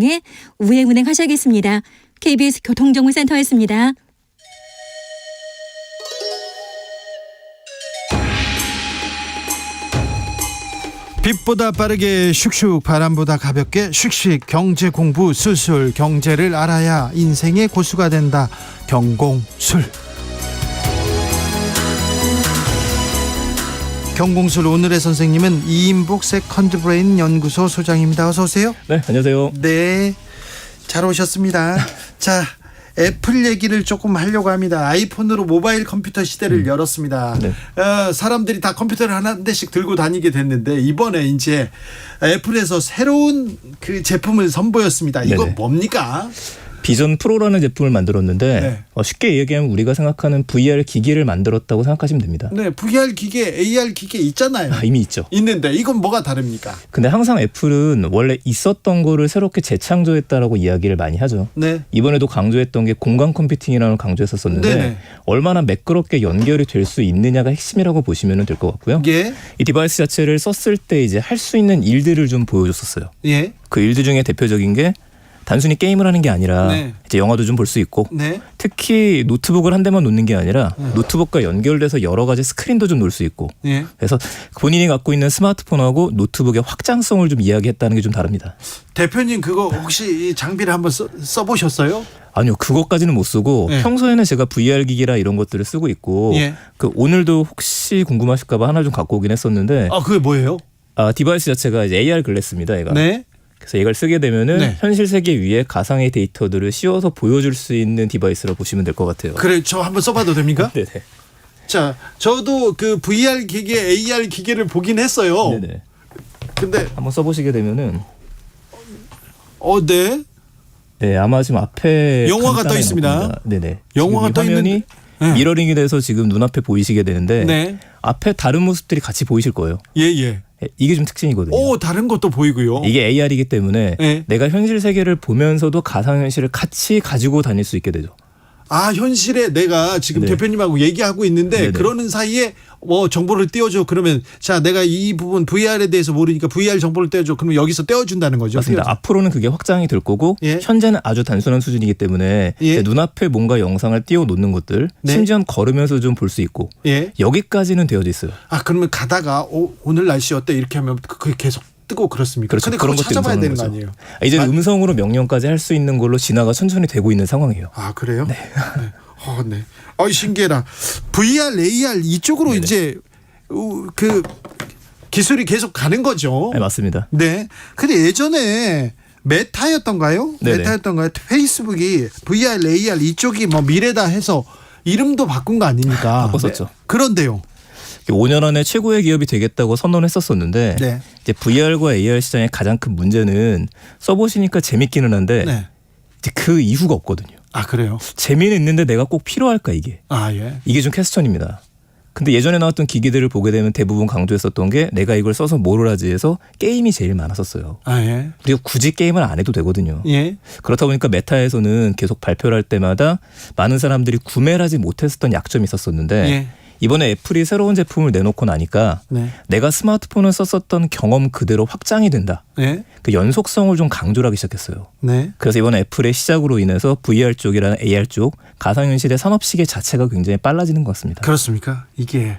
예, 우회 운행하셔야겠습니다. KBS 교통정보센터였습니다. 빛보다 빠르게 슉슉, 바람보다 가볍게 슉슉. 경제 공부 술술. 경제를 알아야 인생의 고수가 된다. 경공술. 경공술 오늘의 선생님은 이인복 세컨드 브레인 연구소 소장입니다. 어서 오세요. 네, 안녕하세요. 네, 잘 오셨습니다. 자, 애플 얘기를 조금 하려고 합니다. 아이폰으로 모바일 컴퓨터 시대를 열었습니다. 네. 사람들이 다 컴퓨터를 한 대씩 들고 다니게 됐는데 이번에 이제 애플에서 새로운 그 제품을 선보였습니다. 이거 네네. 뭡니까? 비전 프로라는 제품을 만들었는데 네. 쉽게 얘기하면 우리가 생각하는 VR 기기를 만들었다고 생각하시면 됩니다. 네, VR 기계, AR 기계 있잖아요. 이미 있죠. 있는데 이건 뭐가 다릅니까? 근데 항상 애플은 원래 있었던 거를 새롭게 재창조했다라고 이야기를 많이 하죠. 네. 이번에도 강조했던 게 공간 컴퓨팅이라는 걸 강조했었었는데 네네. 얼마나 매끄럽게 연결이 될 수 있느냐가 핵심이라고 보시면 될 것 같고요. 예. 이 디바이스 자체를 썼을 때 이제 할 수 있는 일들을 좀 보여줬었어요. 예. 그 일들 중에 대표적인 게 단순히 게임을 하는 게 아니라 네. 이제 영화도 좀 볼 수 있고 네. 특히 노트북을 한 대만 놓는 게 아니라 노트북과 연결돼서 여러 가지 스크린도 좀 놓을 수 있고 예. 그래서 본인이 갖고 있는 스마트폰하고 노트북의 확장성을 좀 이야기했다는 게 좀 다릅니다. 대표님 그거 혹시 이 장비를 한번 써보셨어요? 아니요, 그것까지는 못 쓰고 네. 평소에는 제가 VR 기기라 이런 것들을 쓰고 있고 예. 그 오늘도 혹시 궁금하실까봐 하나 좀 갖고 오긴 했었는데 그게 뭐예요? 디바이스 자체가 이제 AR 글래스입니다. 얘가. 네. 그래서 이걸 쓰게 되면은 네. 현실 세계 위에 가상의 데이터들을 씌워서 보여줄 수 있는 디바이스라고 보시면 될 것 같아요. 그래, 저 한번 써봐도 됩니까? 네네. 자, 저도 그 VR 기계, AR 기계를 보긴 했어요. 네네. 근데 한번 써보시게 되면은 네. 네, 아마 지금 앞에 영화가 간단하게 떠 있습니다. 나옵니다. 네네. 영화가 지금 이 떠 화면이 있는데 네. 미러링이 돼서 지금 눈앞에 보이시게 되는데 네. 앞에 다른 모습들이 같이 보이실 거예요. 예. 이게 좀 특징이거든요. 다른 것도 보이고요. 이게 AR이기 때문에 네. 내가 현실 세계를 보면서도 가상현실을 같이 가지고 다닐 수 있게 되죠. 현실에 내가 지금 네. 대표님하고 얘기하고 있는데 네네. 그러는 사이에 정보를 띄워줘. 그러면 자, 내가 이 부분 VR에 대해서 모르니까 VR 정보를 띄워줘. 그러면 여기서 띄워준다는 거죠. 맞습니다. 띄워줘. 앞으로는 그게 확장이 될 거고 예. 현재는 아주 단순한 수준이기 때문에 예. 제 눈앞에 뭔가 영상을 띄워놓는 것들 네. 심지어는 걸으면서 좀 볼 수 있고 예. 여기까지는 되어져 있어요. 그러면 가다가 오늘 날씨 어때? 이렇게 하면 그게 계속 뜨고 그렇습니까? 그렇죠. 근데 그런 그거 것들이 찾아봐야 되는 거 음성으로 아니에요? 이제 음성으로 명령까지 할 수 있는 걸로 진화가 천천히 되고 있는 상황이에요. 그래요? 네. 네. 신기해라. VR, AR 이쪽으로 네네. 이제 그 기술이 계속 가는 거죠. 네, 맞습니다. 네. 근데 예전에 메타였던가요? 네네. 메타였던가요? 페이스북이 VR, AR 이쪽이 뭐 미래다 해서 이름도 바꾼 거 아닙니까? 바꿨었죠. 네. 그런데요. 5년 안에 최고의 기업이 되겠다고 선언했었었는데 네. 이제 VR과 AR 시장의 가장 큰 문제는 써보시니까 재밌기는 한데 네. 이제 그 이후가 없거든요. 그래요? 재미는 있는데 내가 꼭 필요할까 이게. 예. 이게 좀 퀘스천입니다. 근데 예전에 나왔던 기기들을 보게 되면 대부분 강조했었던 게 내가 이걸 써서 뭐를 하지 해서 게임이 제일 많았었어요. 예. 그리고 굳이 게임을 안 해도 되거든요. 예. 그렇다 보니까 메타에서는 계속 발표를 할 때마다 많은 사람들이 구매를 하지 못했었던 약점이 있었었는데 예. 이번에 애플이 새로운 제품을 내놓고 나니까 네. 내가 스마트폰을 썼었던 경험 그대로 확장이 된다. 네. 그 연속성을 좀 강조를 하기 시작했어요. 네. 그래서 이번에 애플의 시작으로 인해서 VR 쪽이라는 AR 쪽 가상현실의 산업시계 자체가 굉장히 빨라지는 것 같습니다. 그렇습니까? 이게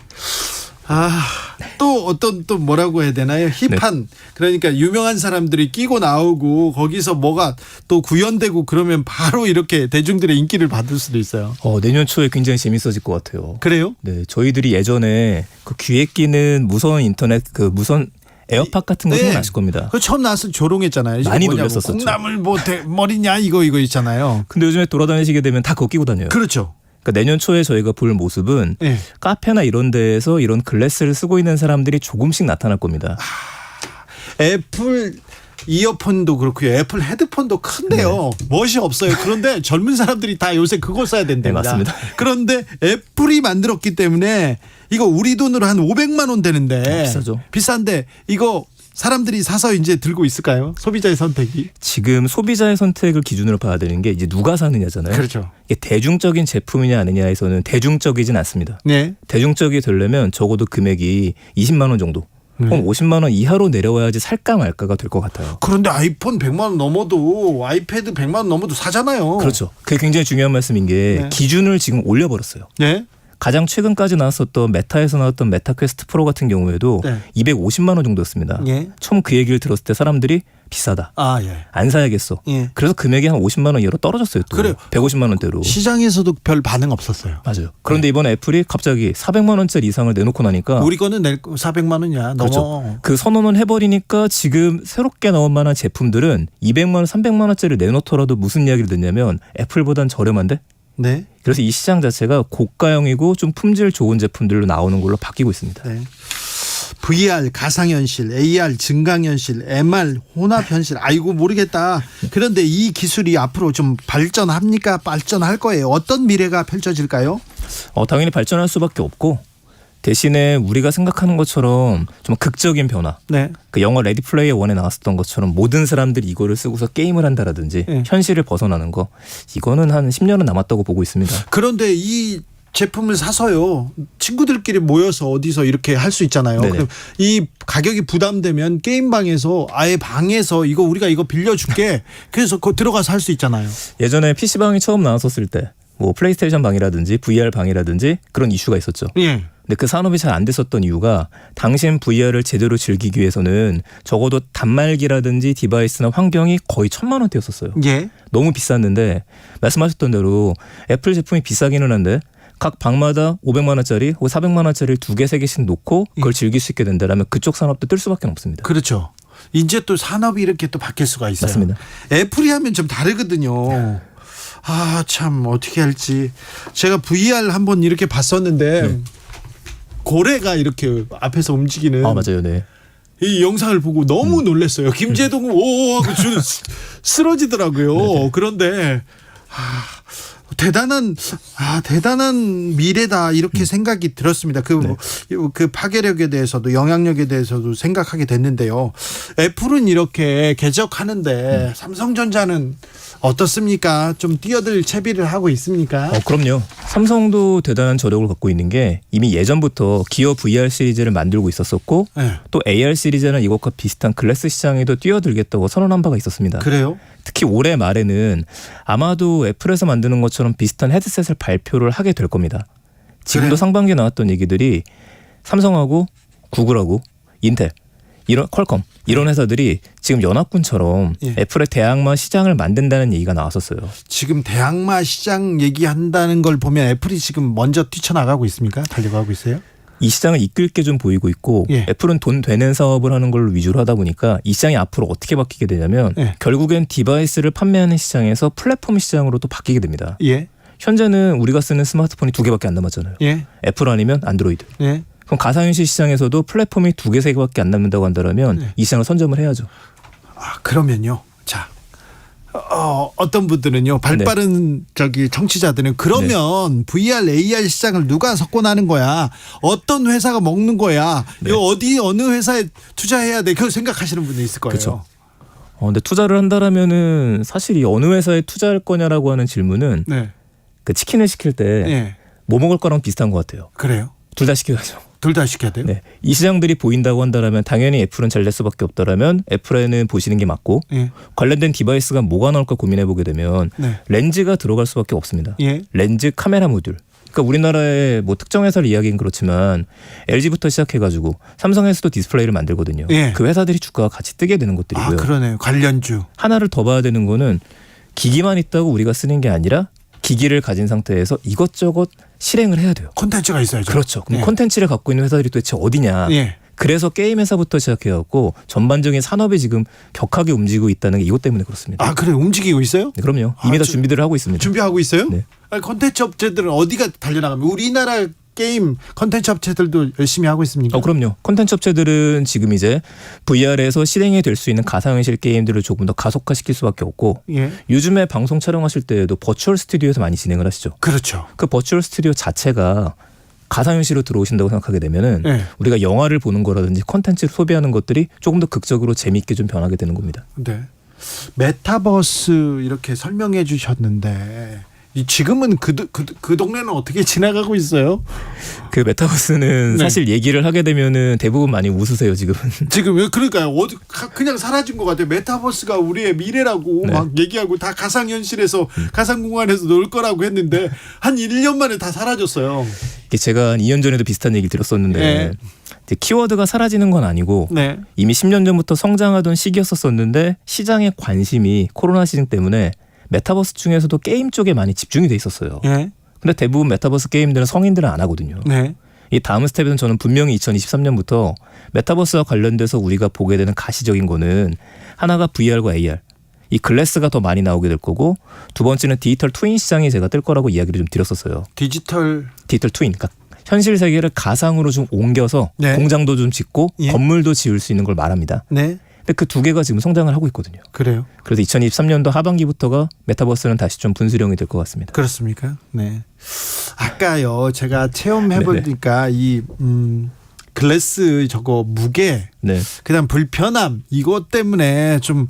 또 어떤 또 뭐라고 해야 되나요? 힙한 그러니까 유명한 사람들이 끼고 나오고 거기서 뭐가 또 구현되고 그러면 바로 이렇게 대중들의 인기를 받을 수도 있어요. 내년 초에 굉장히 재밌어질 것 같아요. 그래요? 네, 저희들이 예전에 그 귀에 끼는 무선 인터넷 그 무선 에어팟 같은 거 생각나실 겁니다. 그 처음 나왔을 때 조롱했잖아요. 많이 뭐냐고, 놀렸었었죠. 콩나물 머리냐 이거 있잖아요. 근데 요즘에 돌아다니시게 되면 다 그거 끼고 다녀요. 그렇죠. 그러니까 내년 초에 저희가 볼 모습은 네. 카페나 이런 데에서 이런 글래스를 쓰고 있는 사람들이 조금씩 나타날 겁니다. 애플 이어폰도 그렇고요. 애플 헤드폰도 큰데요. 멋이 없어요. 그런데 젊은 사람들이 다 요새 그걸 써야 된답니다. 네, 맞습니다. 그런데 애플이 만들었기 때문에 이거 우리 돈으로 한 500만 원 되는데 비싸죠. 비싼데 이거 사람들이 사서 이제 들고 있을까요? 소비자의 선택이. 지금 소비자의 선택을 기준으로 봐야 되는 게 이제 누가 사느냐잖아요. 그렇죠. 이게 대중적인 제품이냐 아니냐에서는 대중적이진 않습니다. 네. 대중적이 되려면 적어도 금액이 20만 원 정도. 그럼 50만 원 이하로 내려와야지 살까 말까가 될 것 같아요. 그런데 아이폰 100만 원 넘어도 아이패드 100만 원 넘어도 사잖아요. 그렇죠. 그게 굉장히 중요한 말씀인 게 네. 기준을 지금 올려버렸어요. 네. 가장 최근까지 나왔었던 메타에서 나왔던 메타 퀘스트 프로 같은 경우에도 네. 250만 원 정도였습니다. 예. 처음 그 얘기를 들었을 때 사람들이 비싸다. 아, 예. 안 사야겠어. 예. 그래서 금액이 한 50만 원 이하로 떨어졌어요. 또. 그래요. 150만 원대로. 시장에서도 별 반응 없었어요. 맞아요. 그런데 이번에 애플이 갑자기 400만 원짜리 이상을 내놓고 나니까 우리 거는 낼 400만 원이야. 그렇죠. 넘어. 그 선언을 해버리니까 지금 새롭게 나온 만한 제품들은 200만 원, 300만 원짜리 내놓더라도 무슨 이야기를 듣냐면 애플보단 저렴한데? 네. 그래서 이 시장 자체가 고가형이고 좀 품질 좋은 제품들로 나오는 걸로 바뀌고 있습니다. 네. VR 가상현실, AR 증강현실, MR 혼합현실. 아이고 모르겠다. 그런데 이 기술이 앞으로 좀 발전합니까? 발전할 거예요. 어떤 미래가 펼쳐질까요? 당연히 발전할 수밖에 없고 대신에 우리가 생각하는 것처럼 좀 극적인 변화. 네. 그 영화 레디 플레이어 1에 나왔었던 것처럼 모든 사람들이 이거를 쓰고서 게임을 한다라든지 네. 현실을 벗어나는 거 이거는 한 10년은 남았다고 보고 있습니다. 그런데 이 제품을 사서요 친구들끼리 모여서 어디서 이렇게 할 수 있잖아요. 네네. 그럼 이 가격이 부담되면 게임방에서 아예 방에서 우리가 이거 빌려줄게. 그래서 그 들어가서 할 수 있잖아요. 예전에 PC방이 처음 나왔었을 때 뭐 플레이스테이션 방이라든지 VR 방이라든지 그런 이슈가 있었죠. 예. 근데 그 산업이 잘 안 됐었던 이유가 당시엔 VR을 제대로 즐기기 위해서는 적어도 단말기라든지 디바이스나 환경이 거의 1,000만 원대였었어요. 예. 너무 비쌌는데 말씀하셨던 대로 애플 제품이 비싸기는 한데 각 방마다 500만 원짜리 혹은 400만 원짜리 2개, 3개씩 놓고 그걸 즐길 수 있게 된다면 그쪽 산업도 뜰 수밖에 없습니다. 그렇죠. 이제 또 산업이 이렇게 또 바뀔 수가 있어요. 맞습니다. 애플이 하면 좀 다르거든요. 아, 참 어떻게 할지. 제가 VR 한번 이렇게 봤었는데 고래가 이렇게 앞에서 움직이는 맞아요. 네. 이 영상을 보고 너무 놀랐어요. 김재동은 오 하고 쓰러지더라고요. 그런데 대단한 미래다 이렇게 생각이 들었습니다. 그 파괴력에 대해서도 영향력에 대해서도 생각하게 됐는데요. 애플은 이렇게 개척하는데 삼성전자는 어떻습니까? 좀 뛰어들 채비를 하고 있습니까? 그럼요. 삼성도 대단한 저력을 갖고 있는 게 이미 예전부터 기어 VR 시리즈를 만들고 있었었고 네. 또 AR 시리즈는 이것과 비슷한 글래스 시장에도 뛰어들겠다고 선언한 바가 있었습니다. 그래요? 특히 올해 말에는 아마도 애플에서 만드는 것처럼 비슷한 헤드셋을 발표를 하게 될 겁니다. 지금도 그래요? 상반기에 나왔던 얘기들이 삼성하고 구글하고 인텔 이런 퀄컴 이런 회사들이 지금 연합군처럼 예. 애플의 대항마 시장을 만든다는 얘기가 나왔었어요. 지금 대항마 시장 얘기한다는 걸 보면 애플이 지금 먼저 뛰쳐나가고 있습니까? 달려가고 있어요? 이 시장을 이끌 게 좀 보이고 있고 예. 애플은 돈 되는 사업을 하는 걸로 위주로 하다 보니까 이 시장이 앞으로 어떻게 바뀌게 되냐면 예. 결국엔 디바이스를 판매하는 시장에서 플랫폼 시장으로 또 바뀌게 됩니다. 예. 현재는 우리가 쓰는 스마트폰이 2개밖에 안 남았잖아요. 예. 애플 아니면 안드로이드. 예. 그럼 가상현실 시장에서도 플랫폼이 2개, 3개밖에 안 남는다고 한다면 이 시장을 선점을 해야죠. 그러면요. 자, 어떤 분들은요. 발빠른 정치자들은 그러면 VR, AR 시장을 누가 석권하는 거야? 어떤 회사가 먹는 거야? 네. 이거 어느 회사에 투자해야 돼? 그걸 생각하시는 분도 있을 거예요. 그렇죠. 근데 투자를 한다라면은 사실 이 어느 회사에 투자할 거냐라고 하는 질문은 네. 그 치킨을 시킬 때 뭐 예. 먹을 거랑 비슷한 것 같아요. 그래요? 둘 다 시켜야죠. 둘 다 시켜야 돼요? 네. 이 시장들이 보인다고 한다라면 당연히 애플은 잘 될 수밖에 없다라면 애플에는 보시는 게 맞고 예. 관련된 디바이스가 뭐가 나올까 고민해 보게 되면 네. 렌즈가 들어갈 수밖에 없습니다. 예. 렌즈 카메라 모듈. 그러니까 우리나라의 뭐 특정 회사를 이야기는 그렇지만 LG부터 시작해가지고 삼성에서도 디스플레이를 만들거든요. 예. 그 회사들이 주가가 같이 뜨게 되는 것들이고요. 그러네요. 관련주. 하나를 더 봐야 되는 거는 기기만 있다고 우리가 쓰는 게 아니라 기기를 가진 상태에서 이것저것 실행을 해야 돼요. 콘텐츠가 있어야죠. 그렇죠. 그럼 예. 콘텐츠를 갖고 있는 회사들이 도대체 어디냐. 예. 그래서 게임 회사부터 시작해갖고 전반적인 산업이 지금 격하게 움직이고 있다는 게 이것 때문에 그렇습니다. 그래 움직이고 있어요? 네, 그럼요. 이미 다 준비들을 하고 있습니다. 준비하고 있어요? 네. 콘텐츠 업체들은 어디가 달려나가면 우리나라 게임 콘텐츠 업체들도 열심히 하고 있습니까? 그럼요. 콘텐츠 업체들은 지금 이제 VR에서 실행이 될 수 있는 가상현실 게임들을 조금 더 가속화시킬 수밖에 없고 예. 요즘에 방송 촬영하실 때에도 버추얼 스튜디오에서 많이 진행을 하시죠. 그렇죠. 그 버추얼 스튜디오 자체가 가상현실로 들어오신다고 생각하게 되면은 네. 우리가 영화를 보는 거라든지 콘텐츠를 소비하는 것들이 조금 더 극적으로 재미있게 좀 변하게 되는 겁니다. 네. 메타버스 이렇게 설명해 주셨는데 지금은 그 동네는 어떻게 지나가고 있어요? 그 메타버스는 네. 사실 얘기를 하게 되면은 대부분 많이 웃으세요 지금. 지금 왜 그러니까요? 그냥 사라진 것 같아요. 메타버스가 우리의 미래라고 네. 막 얘기하고 다 가상현실에서 가상공간에서 놀 거라고 했는데 한 1년 만에 다 사라졌어요. 이게 제가 한 2년 전에도 비슷한 얘기를 들었었는데 네. 이제 키워드가 사라지는 건 아니고 네. 이미 10년 전부터 성장하던 시기였었는데 시장의 관심이 코로나 시즌 때문에 메타버스 중에서도 게임 쪽에 많이 집중이 돼 있었어요. 네. 근데 대부분 메타버스 게임들은 성인들은 안 하거든요. 네. 이 다음 스텝에는 저는 분명히 2023년부터 메타버스와 관련돼서 우리가 보게 되는 가시적인 거는 하나가 VR과 AR. 이 글래스가 더 많이 나오게 될 거고 두 번째는 디지털 트윈 시장이 제가 뜰 거라고 이야기를 좀 드렸었어요. 디지털 트윈. 그러니까 현실 세계를 가상으로 좀 옮겨서 네. 공장도 좀 짓고 예. 건물도 지을 수 있는 걸 말합니다. 네. 근데 그 두 개가 지금 성장을 하고 있거든요. 그래요. 그래서 2023년도 하반기부터가 메타버스는 다시 좀 분수령이 될 것 같습니다. 그렇습니까? 네. 아까요 제가 체험해 보니까 이 글래스 저거 무게 네. 그다음 불편함 이것 때문에 좀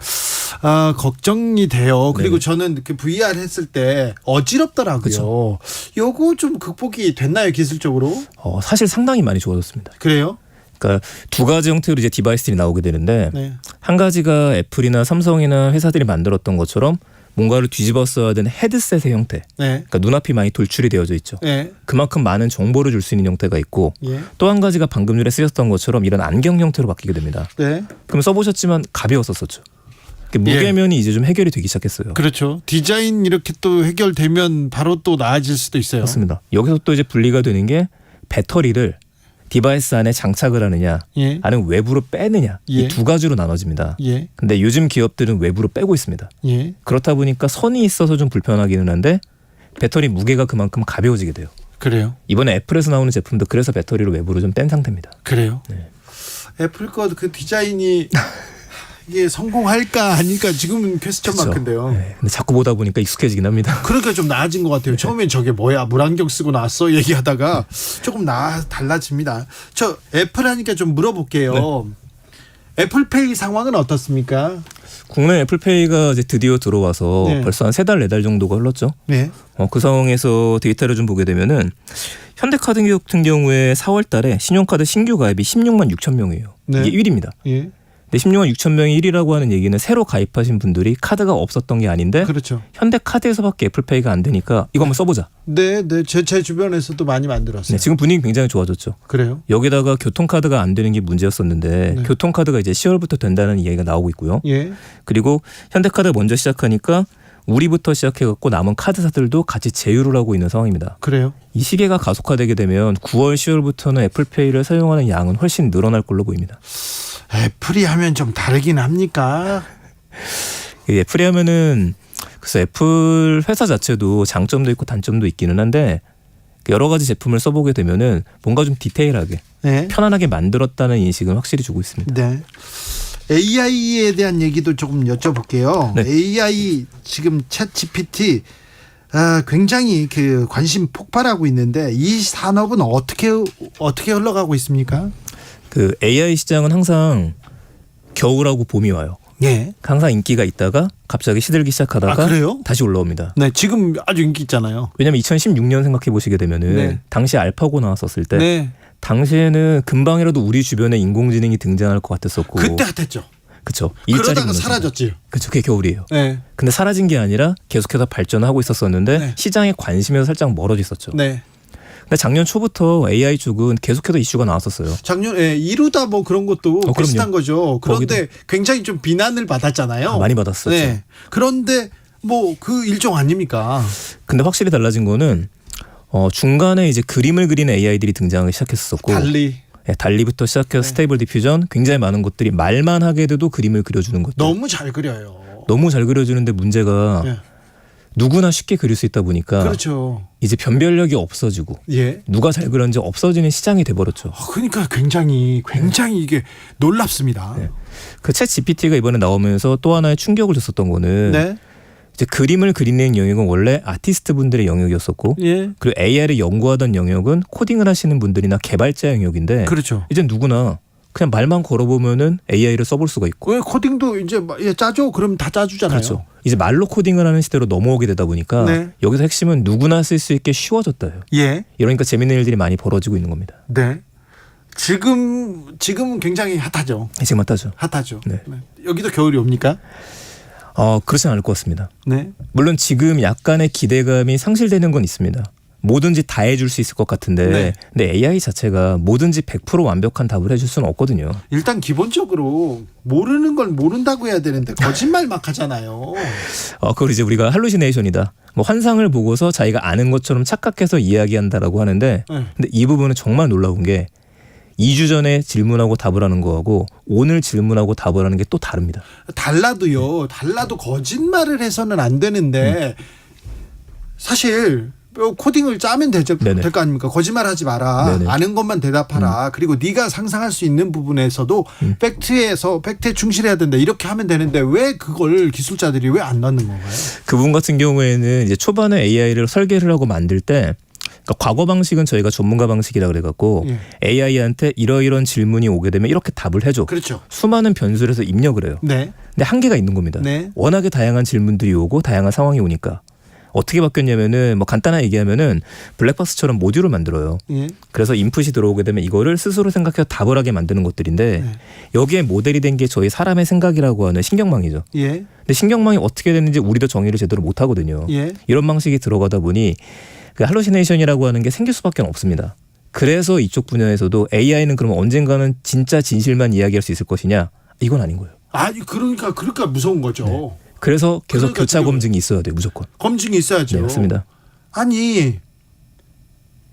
걱정이 돼요. 그리고 네네. 저는 그 VR 했을 때 어지럽더라고요. 그쵸. 요거 좀 극복이 됐나요 기술적으로? 사실 상당히 많이 좋아졌습니다. 그래요? 그러니까 두 가지 형태로 이제 디바이스들이 나오게 되는데 네. 한 가지가 애플이나 삼성이나 회사들이 만들었던 것처럼 뭔가를 뒤집어 써야 되는 헤드셋의 형태. 네. 그러니까 눈앞이 많이 돌출이 되어져 있죠. 네. 그만큼 많은 정보를 줄 수 있는 형태가 있고 예. 또 한 가지가 방금 전에 쓰셨던 것처럼 이런 안경 형태로 바뀌게 됩니다. 네. 그럼 써보셨지만 가벼웠었죠. 예. 무게면이 이제 좀 해결이 되기 시작했어요. 그렇죠. 디자인 이렇게 또 해결되면 바로 또 나아질 수도 있어요. 맞습니다. 여기서 또 이제 분리가 되는 게 배터리를 디바이스 안에 장착을 하느냐 예. 아니면 외부로 빼느냐 예. 이 두 가지로 나눠집니다. 예. 근데 요즘 기업들은 외부로 빼고 있습니다. 예. 그렇다 보니까 선이 있어서 좀 불편하기는 한데 배터리 무게가 그만큼 가벼워지게 돼요. 그래요. 이번에 애플에서 나오는 제품도 그래서 배터리를 외부로 좀 뗀 상태입니다. 그래요. 네. 애플 거 그 디자인이 이게 성공할까 아닐까 지금은 퀘스천 그쵸? 마크인데요. 네. 근데 자꾸 보다 보니까 익숙해지긴 합니다. 그러니까 좀 나아진 것 같아요. 처음엔 저게 뭐야 물안경 쓰고 나왔어 얘기하다가 조금 달라집니다. 저 애플 하니까 좀 물어볼게요. 네. 애플페이 상황은 어떻습니까? 국내 애플페이가 이제 드디어 들어와서 네. 벌써 한 3달 4달 정도가 흘렀죠. 네. 그 상황에서 데이터를 좀 보게 되면은 현대카드 같은 경우에 4월 달에 신용카드 신규 가입이 16만 6천 명이에요. 네. 이게 1위입니다. 예. 근데 16만 6천 명이 1위라고 하는 얘기는 새로 가입하신 분들이 카드가 없었던 게 아닌데 그렇죠. 현대카드에서밖에 애플페이가 안 되니까 이거 한번 써보자. 네, 네. 제 주변에서도 많이 만들었어요. 네, 지금 분위기 굉장히 좋아졌죠. 그래요? 여기다가 교통카드가 안 되는 게 문제였었는데 네. 교통카드가 이제 10월부터 된다는 이야기가 나오고 있고요. 예. 그리고 현대카드 먼저 시작하니까 우리부터 시작해갖고 남은 카드사들도 같이 제휴를 하고 있는 상황입니다. 그래요? 이 시기가 가속화되게 되면 9월, 10월부터는 애플페이를 사용하는 양은 훨씬 늘어날 걸로 보입니다. 애플이 하면 좀 다르긴 합니까? 이 애플이 하면은 그래서 애플 회사 자체도 장점도 있고 단점도 있기는 한데 여러 가지 제품을 써보게 되면은 뭔가 좀 디테일하게 네. 편안하게 만들었다는 인식은 확실히 주고 있습니다. 네. AI에 대한 얘기도 조금 여쭤볼게요. 네. AI 지금 챗 GPT 굉장히 그 관심 폭발하고 있는데 이 산업은 어떻게 흘러가고 있습니까? 그 AI 시장은 항상 겨울하고 봄이 와요. 예. 항상 인기가 있다가 갑자기 시들기 시작하다가 그래요? 다시 올라옵니다. 네, 지금 아주 인기 있잖아요. 왜냐면 2016년 생각해 보시게 되면은 네. 당시 알파고 나왔었을 때 네. 당시에는 금방이라도 우리 주변에 인공지능이 등장할 것 같았었고 그때 핫했죠. 그쵸. 그러다가 무너지고. 사라졌지. 그쵸. 그게 겨울이에요. 네. 근데 사라진 게 아니라 계속해서 발전하고 있었었는데 네. 시장의 관심에서 살짝 멀어져 있었죠. 네. 근데 작년 초부터 AI 쪽은 계속해서 이슈가 나왔었어요. 작년에 이루다 뭐 그런 것도 그럼요. 비슷한 거죠. 그런데 굉장히 좀 비난을 받았잖아요. 많이 받았었죠. 네. 그런데 뭐 그 일종 아닙니까? 근데 확실히 달라진 거는 중간에 이제 그림을 그리는 AI들이 등장하기 시작했었고 달리부터 시작해서 스테이블 디퓨전 굉장히 많은 것들이 말만 하게 돼도 그림을 그려주는 것들 너무 잘 그려요. 너무 잘 그려주는데 문제가 네. 누구나 쉽게 그릴 수 있다 보니까 그렇죠. 이제 변별력이 없어지고 예. 누가 잘 그렸는지 없어지는 시장이 돼버렸죠. 그러니까 굉장히 이게 놀랍습니다. 네. 그 챗 GPT가 이번에 나오면서 또 하나의 충격을 줬었던 거는 네. 이제 그림을 그리는 영역은 원래 아티스트 분들의 영역이었었고 예. 그리고 AI를 연구하던 영역은 코딩을 하시는 분들이나 개발자 영역인데 그렇죠. 이제 누구나 그냥 말만 걸어보면은 AI를 써볼 수가 있고. 왜 코딩도 이제 짜줘? 그럼 다 짜주잖아요. 그렇죠. 이제 말로 코딩을 하는 시대로 넘어오게 되다 보니까 네. 여기서 핵심은 누구나 쓸 수 있게 쉬워졌다요. 예. 이러니까 재밌는 일들이 많이 벌어지고 있는 겁니다. 네. 지금 굉장히 핫하죠. 지금 맞다죠. 핫하죠. 네. 네. 여기도 겨울이 옵니까? 그렇진 않을 것 같습니다. 네. 물론 지금 약간의 기대감이 상실되는 건 있습니다. 뭐든지 다 해줄 수 있을 것 같은데 네. 근데 AI 자체가 뭐든지 100% 완벽한 답을 해줄 수는 없거든요. 일단 기본적으로 모르는 걸 모른다고 해야 되는데 거짓말 막 하잖아요. 그걸 이제 우리가 할루시네이션이다. 뭐 환상을 보고서 자기가 아는 것처럼 착각해서 이야기한다라고 하는데 네. 근데 이 부분은 정말 놀라운 게 2주 전에 질문하고 답을 하는 거하고 오늘 질문하고 답을 하는 게 또 다릅니다. 달라도 거짓말을 해서는 안 되는데 사실 코딩을 짜면 될 거 아닙니까? 거짓말하지 마라. 네네. 아는 것만 대답하라. 그리고 네가 상상할 수 있는 부분에서도 팩트에 충실해야 된다. 이렇게 하면 되는데 왜 그걸 기술자들이 왜 안 넣는 건가요? 그분 같은 경우에는 이제 초반에 AI를 설계를 하고 만들 때 그러니까 과거 방식은 저희가 전문가 방식이라 그래갖고 AI한테 이러이런 질문이 오게 되면 이렇게 답을 해줘. 그렇죠. 수많은 변수를 해서 입력을 해요. 네. 근데 한계가 있는 겁니다. 네. 워낙에 다양한 질문들이 오고 다양한 상황이 오니까 어떻게 바뀌었냐면은 뭐 간단하게 얘기하면은 블랙박스처럼 모듈을 만들어요. 예. 그래서 인풋이 들어오게 되면 이거를 스스로 생각해서 답을 하게 만드는 것들인데 네. 여기에 모델이 된 게 저희 사람의 생각이라고 하는 신경망이죠. 예. 근데 신경망이 어떻게 됐는지 우리도 정의를 제대로 못 하거든요. 예. 이런 방식이 들어가다 보니 그 할루시네이션이라고 하는 게 생길 수밖에 없습니다. 그래서 이쪽 분야에서도 AI는 그러면 언젠가는 진짜 진실만 이야기할 수 있을 것이냐? 이건 아닌 거예요. 아니 그러니까 무서운 거죠. 네. 그래서 계속 그러니까 교차 지금 검증이 있어야 돼요. 무조건. 검증이 있어야죠. 네, 맞습니다. 아니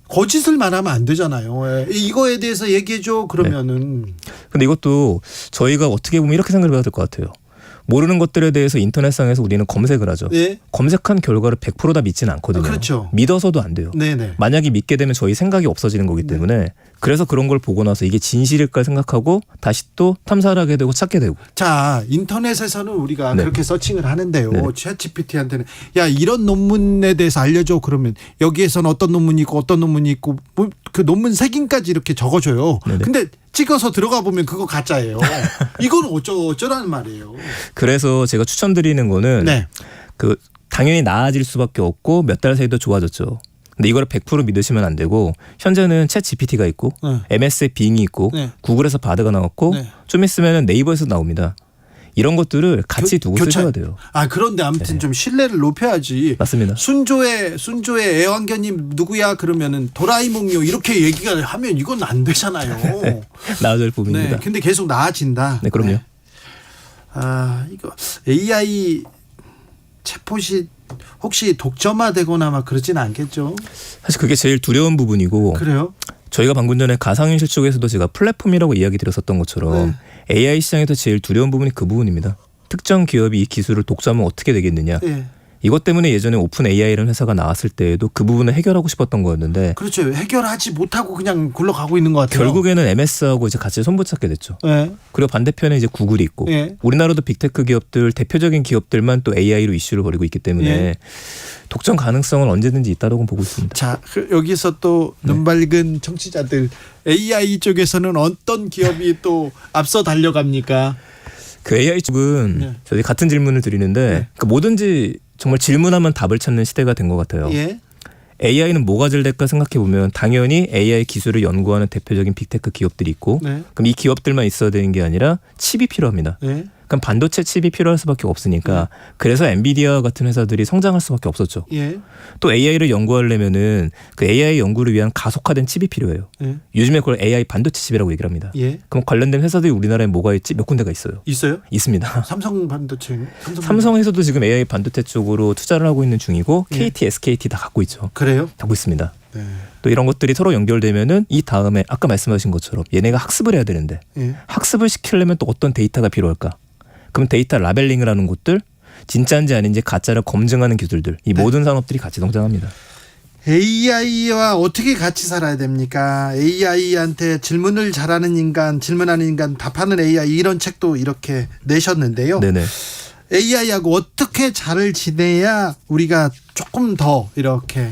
거짓을 말하면 안 되잖아요. 이거에 대해서 얘기해줘 그러면은. 근데 이것도 저희가 어떻게 보면 이렇게 생각을 해야 될 것 같아요. 모르는 것들에 대해서 인터넷상에서 우리는 검색을 하죠. 예. 검색한 결과를 100%다 믿지는 않거든요. 그렇죠. 믿어서도 안 돼요. 네네. 만약에 믿게 되면 저희 생각이 없어지는 거기 때문에 그래서 그런 걸 보고 나서 이게 진실일까 생각하고 다시 또 탐사를 하게 되고 찾게 되고. 자 인터넷에서는 우리가 네. 그렇게 서칭을 하는데요. 네. 챗GPT한테는 야 이런 논문에 대해서 알려줘 그러면 여기에서는 어떤 논문이 있고 어떤 논문이 있고 뭐 그 논문 색인까지 이렇게 적어줘요. 네네. 근데 찍어서 들어가 보면 그거 가짜예요. 이건 어쩌라는 말이에요. 그래서 제가 추천드리는 거는 네. 그 당연히 나아질 수밖에 없고 몇 달 사이도 좋아졌죠. 근데 이거를 100% 믿으시면 안 되고 현재는 챗 GPT가 있고 네. MS의 빙이 있고 네. 구글에서 바드가 나왔고 네. 좀 있으면 네이버에서 나옵니다. 이런 것들을 같이 두고 쓰셔야 돼요. 아 그런데 아무튼 좀 신뢰를 높여야지. 맞습니다. 순조의 애완견님 누구야 그러면은 도라이몽요 이렇게 얘기가 하면 이건 안 되잖아요. 나아질 부분입니다. 네. 근데 계속 나아진다. 네, 그럼요. 아 이거 AI 챗봇이 혹시 독점화되거나 막 그러진 않겠죠? 사실 그게 제일 두려운 부분이고 그래요? 저희가 방금 전에 가상현실 쪽에서도 제가 플랫폼이라고 이야기 드렸었던 것처럼 AI 시장에서 제일 두려운 부분이 그 부분입니다. 특정 기업이 이 기술을 독점하면 어떻게 되겠느냐. 예. 이것 때문에 예전에 오픈 AI라는 회사가 나왔을 때에도 그 부분을 해결하고 싶었던 거였는데 그렇죠. 해결하지 못하고 그냥 굴러가고 있는 것 같아요. 결국에는 MS하고 이제 같이 손붙잡게 됐죠. 예. 그리고 반대편에 이제 구글이 있고 예. 우리나라도 빅테크 기업들 대표적인 기업들만 또 AI로 이슈를 벌이고 있기 때문에 예. 독점 가능성은 언제든지 있다고 보고 있습니다. 자 여기서 또 눈밝은 청취자들 AI 쪽에서는 어떤 기업이 또 앞서 달려갑니까? 그 AI 쪽은 네. 저희 같은 질문을 드리는데 그러니까 뭐든지 정말 질문하면 답을 찾는 시대가 된 것 같아요. 예. AI는 뭐가 잘 될까 생각해 보면 당연히 AI 기술을 연구하는 대표적인 빅테크 기업들이 있고 네. 그럼 이 기업들만 있어야 되는 게 아니라 칩이 필요합니다. 예. 그럼 반도체 칩이 필요할 수밖에 없으니까 그래서 엔비디아 같은 회사들이 성장할 수밖에 없었죠. 예. 또 AI를 연구하려면은 그 AI 연구를 위한 가속화된 칩이 필요해요. 예. 요즘에 그걸 AI 반도체 칩이라고 얘기를 합니다. 예. 그럼 관련된 회사들이 우리나라에 뭐가 있지? 몇 군데가 있어요. 있어요? 있습니다. 삼성 반도체. 삼성에서도 지금 AI 반도체 쪽으로 투자를 하고 있는 중이고 예. KT, SKT 다 갖고 있죠. 그래요? 갖고 있습니다. 네. 또 이런 것들이 서로 연결되면은 이 다음에 아까 말씀하신 것처럼 얘네가 학습을 해야 되는데 예. 학습을 시키려면 또 어떤 데이터가 필요할까? 그럼 데이터 라벨링을 하는 곳들, 진짜인지 아닌지 가짜를 검증하는 기술들, 이 모든 산업들이 같이 성장합니다. AI와 어떻게 같이 살아야 됩니까? AI한테 질문을 잘하는 인간, 질문하는 인간, 답하는 AI 이런 책도 이렇게 내셨는데요. 네네. AI하고 어떻게 잘 지내야 우리가 조금 더 이렇게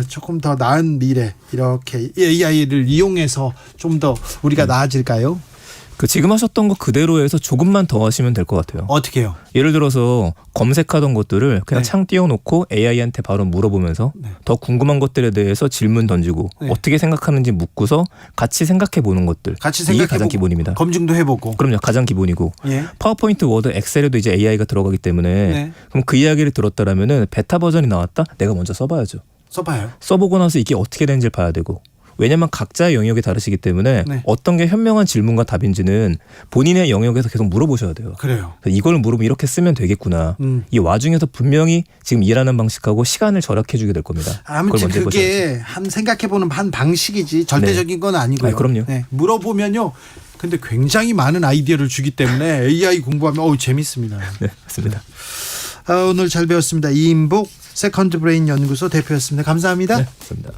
조금 더 나은 미래 이렇게 AI를 이용해서 좀 더 우리가 나아질까요? 그 지금 하셨던 거 그대로 해서 조금만 더 하시면 될 것 같아요. 어떻게 해요? 예를 들어서 검색하던 것들을 그냥 네. 창 띄워놓고 AI한테 바로 물어보면서 네. 더 궁금한 것들에 대해서 질문 던지고 네. 어떻게 생각하는지 묻고서 같이 생각해 보는 것들. 같이 이게 생각해보고 가장 기본입니다. 검증도 해보고. 그럼요. 가장 기본이고 예. 파워포인트, 워드, 엑셀에도 이제 AI가 들어가기 때문에 네. 그럼 그 이야기를 들었다라면은 베타 버전이 나왔다? 내가 먼저 써봐야죠. 써봐요. 써보고 나서 이게 어떻게 되는지를 봐야 되고 왜냐면 각자의 영역이 다르시기 때문에 네. 어떤 게 현명한 질문과 답인지는 본인의 영역에서 계속 물어보셔야 돼요. 그래요. 이걸 물으면 이렇게 쓰면 되겠구나. 이 와중에서 분명히 지금 일하는 방식하고 시간을 절약해주게 될 겁니다. 아무튼 그걸 먼저 해보셔야죠. 그게 한 생각해보는 한 방식이지 절대적인 건 아니고요. 아, 그럼요. 네. 물어보면요. 근데 굉장히 많은 아이디어를 주기 때문에 AI 공부하면 재밌습니다. 네, 맞습니다. 오늘 잘 배웠습니다. 이인복 세컨드 브레인 연구소 대표였습니다. 감사합니다. 네, 맞습니다.